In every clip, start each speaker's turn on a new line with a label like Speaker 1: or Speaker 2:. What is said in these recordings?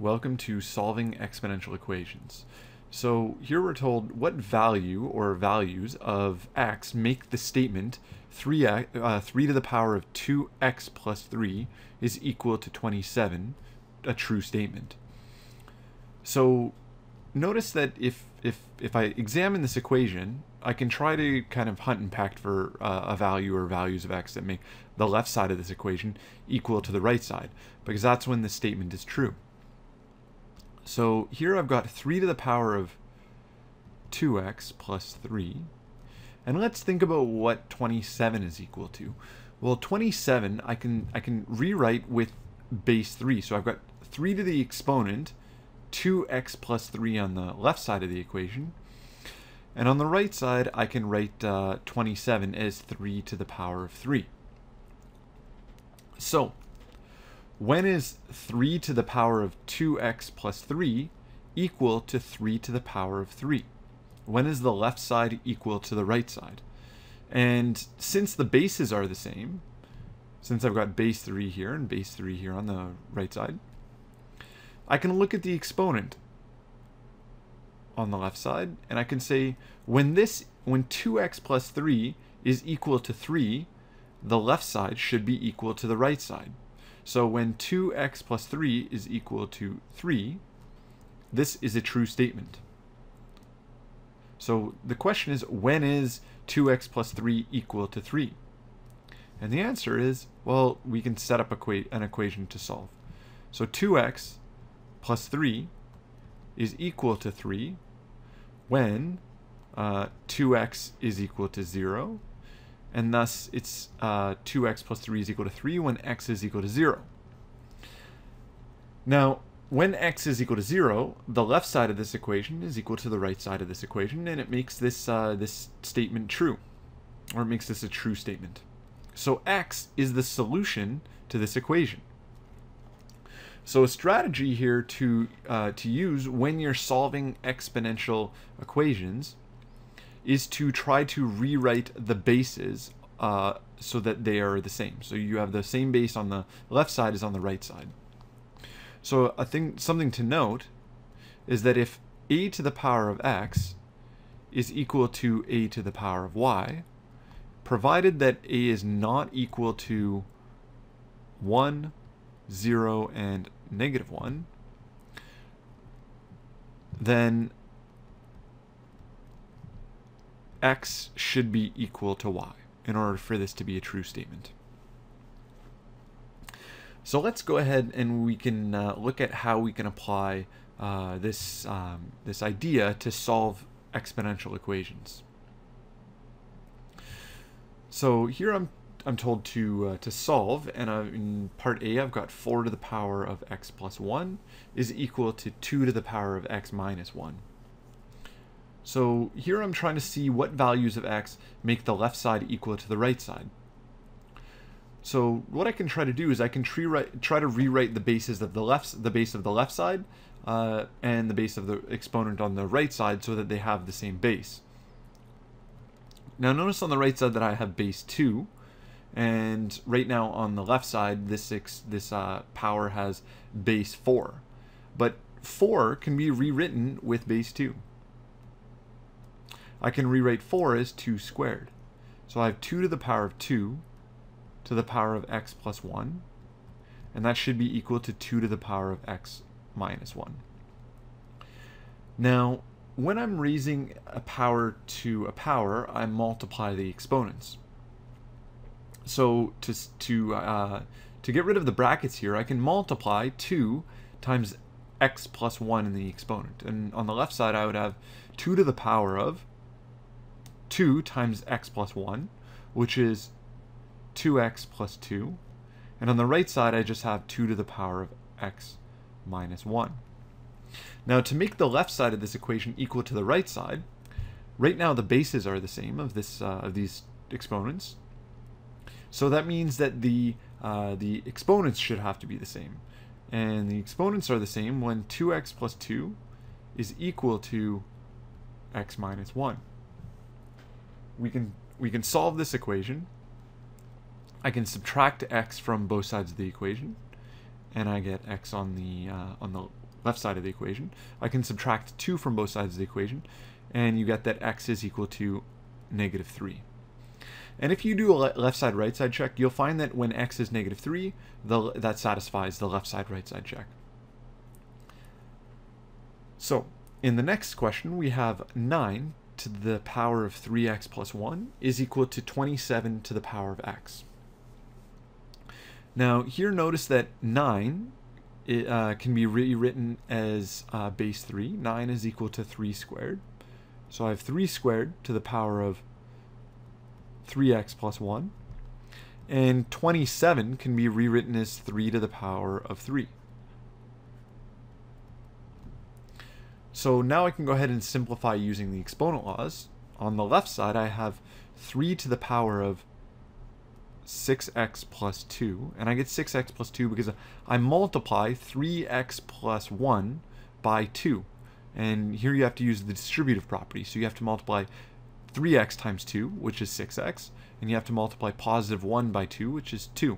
Speaker 1: Welcome to Solving Exponential Equations. So here we're told what value or values of x make the statement 3 to the power of 2x plus 3 is equal to 27 a true statement. So notice that if I examine this equation, I can try to kind of hunt and peck for a value or values of x that make the left side of this equation equal to the right side, because that's when the statement is true. So here I've got 3 to the power of 2x plus 3. And let's think about what 27 is equal to. Well, 27 I can rewrite with base 3. So I've got 3 to the exponent, 2x plus 3 on the left side of the equation. And on the right side, I can write 27 as 3 to the power of 3. So when is 3 to the power of 2x plus 3 equal to 3 to the power of 3? When is the left side equal to the right side? And since the bases are the same, since I've got base 3 here and base 3 here on the right side, I can look at the exponent on the left side, and I can say when 2x plus 3 is equal to 3, the left side should be equal to the right side. So when 2x plus 3 is equal to 3, this is a true statement. So the question is, when is 2x plus 3 equal to 3? And the answer is, well, we can set up an equation to solve. So 2x plus 3 is equal to 3 when 2x is equal to 0. And thus it's 2x plus 3 is equal to 3 when x is equal to 0. Now, when x is equal to 0, the left side of this equation is equal to the right side of this equation, and it makes this, this statement true, or it makes this a true statement. So x is the solution to this equation. So a strategy here to use when you're solving exponential equations is to try to rewrite the bases so that they are the same. So you have the same base on the left side as on the right side. So something to note is that if a to the power of x is equal to a to the power of y, provided that a is not equal to 1, 0, and -1, then x should be equal to y in order for this to be a true statement. So let's go ahead and we can look at how we can apply this idea to solve exponential equations. So here I'm told to solve, and in part A I've got 4 to the power of x plus 1 is equal to 2 to the power of x minus 1. So here I'm trying to see what values of x make the left side equal to the right side. So what I can try to do is I can try to rewrite the bases of the base of the left side and the base of the exponent on the right side so that they have the same base. Now notice on the right side that I have base 2, and right now on the left side this power has base 4. But 4 can be rewritten with base 2. I can rewrite 4 as 2 squared. So I have 2 to the power of 2 to the power of x plus 1, and that should be equal to 2 to the power of x minus 1. Now, when I'm raising a power to a power, I multiply the exponents. So to get rid of the brackets here, I can multiply 2 times x plus 1 in the exponent. And on the left side, I would have 2 to the power of 2 times x plus 1, which is 2x plus 2. And on the right side, I just have 2 to the power of x minus 1. Now, to make the left side of this equation equal to the right side, right now the bases are the same of these exponents. So that means that the exponents should have to be the same. And the exponents are the same when 2x plus 2 is equal to x minus 1. We can solve this equation. I can subtract x from both sides of the equation, and I get x on the left side of the equation. I can subtract 2 from both sides of the equation, and you get that x is equal to negative 3. And if you do a left side right side check, you'll find that when x is negative 3, that satisfies the left side right side check. So in the next question, we have 9 to the power of 3x plus 1 is equal to 27 to the power of x. Now here notice that 9 can be rewritten as base 3. 9 is equal to 3 squared. So I have 3 squared to the power of 3x plus 1. And 27 can be rewritten as 3 to the power of 3. So now I can go ahead and simplify using the exponent laws. On the left side, I have 3 to the power of 6x plus 2. And I get 6x plus 2 because I multiply 3x plus 1 by 2. And here you have to use the distributive property. So you have to multiply 3x times 2, which is 6x. And you have to multiply positive 1 by 2, which is 2.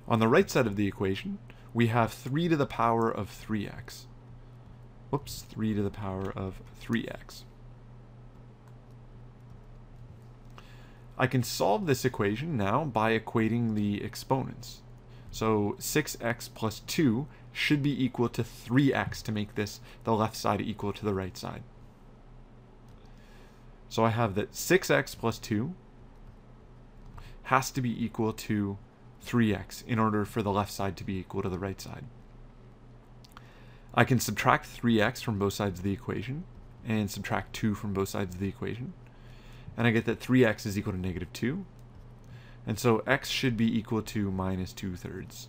Speaker 1: On the right side of the equation, we have 3 to the power of 3x. Whoops, 3 to the power of 3x. I can solve this equation now by equating the exponents. So 6x plus 2 should be equal to 3x to make this the left side equal to the right side. So I have that 6x plus 2 has to be equal to 3x in order for the left side to be equal to the right side. I can subtract 3x from both sides of the equation and subtract 2 from both sides of the equation. And I get that 3x is equal to negative 2. And so x should be equal to minus 2/3.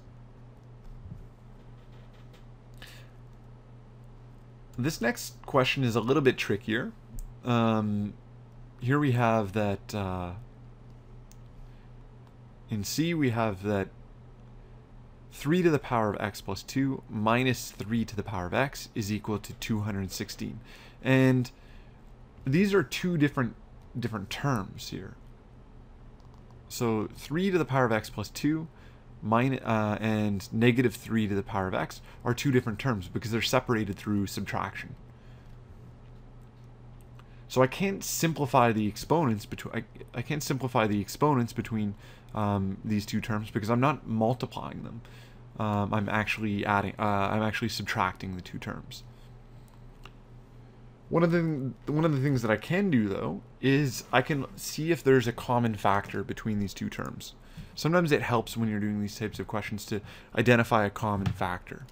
Speaker 1: This next question is a little bit trickier. Here we have that in C we have that 3 to the power of x plus 2 minus 3 to the power of x is equal to 216. And these are two different terms here. So 3 to the power of x plus 2 and negative 3 to the power of x are two different terms because they're separated through subtraction. So I can't simplify the exponents between these two terms because I'm not multiplying them. I'm actually subtracting the two terms. One of the things that I can do though is I can see if there's a common factor between these two terms. Sometimes it helps when you're doing these types of questions to identify a common factor.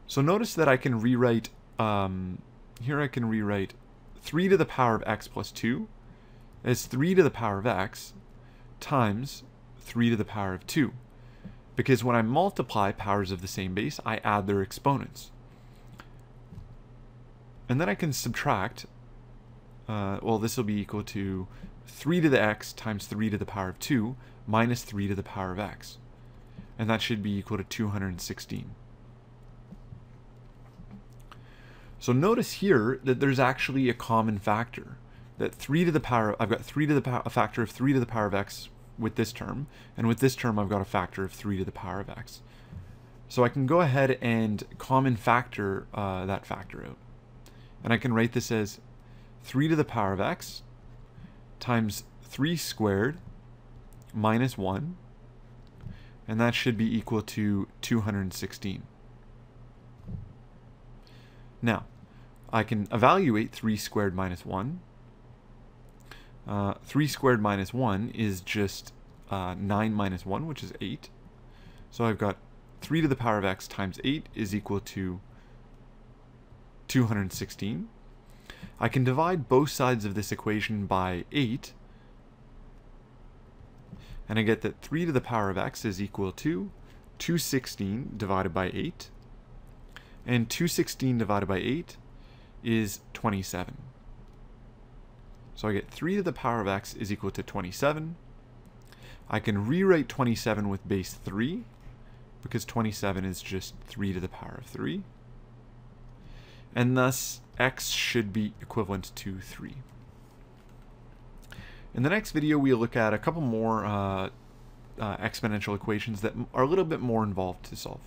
Speaker 1: So notice that I can rewrite here I can rewrite 3 to the power of x plus 2 as 3 to the power of x times 3 to the power of 2. Because when I multiply powers of the same base, I add their exponents. And then I can subtract, well, this will be equal to 3 to the x times 3 to the power of 2 minus 3 to the power of x. And that should be equal to 216. So notice here that there's actually a common factor. That 3 to the power, I've got a factor of 3 to the power of x with this term, and with this term I've got a factor of 3 to the power of x. So I can go ahead and common factor that factor out. And I can write this as 3 to the power of x times 3 squared minus 1, and that should be equal to 216. Now, I can evaluate 3 squared minus 1. 3 squared minus 1 is just 9 minus 1, which is 8. So I've got 3 to the power of x times 8 is equal to 216. I can divide both sides of this equation by 8. And I get that 3 to the power of x is equal to 216 divided by 8. And 216 divided by 8 is 27. So I get 3 to the power of x is equal to 27. I can rewrite 27 with base 3, because 27 is just 3 to the power of 3. And thus, x should be equivalent to 3. In the next video, we'll look at a couple more exponential equations that are a little bit more involved to solve.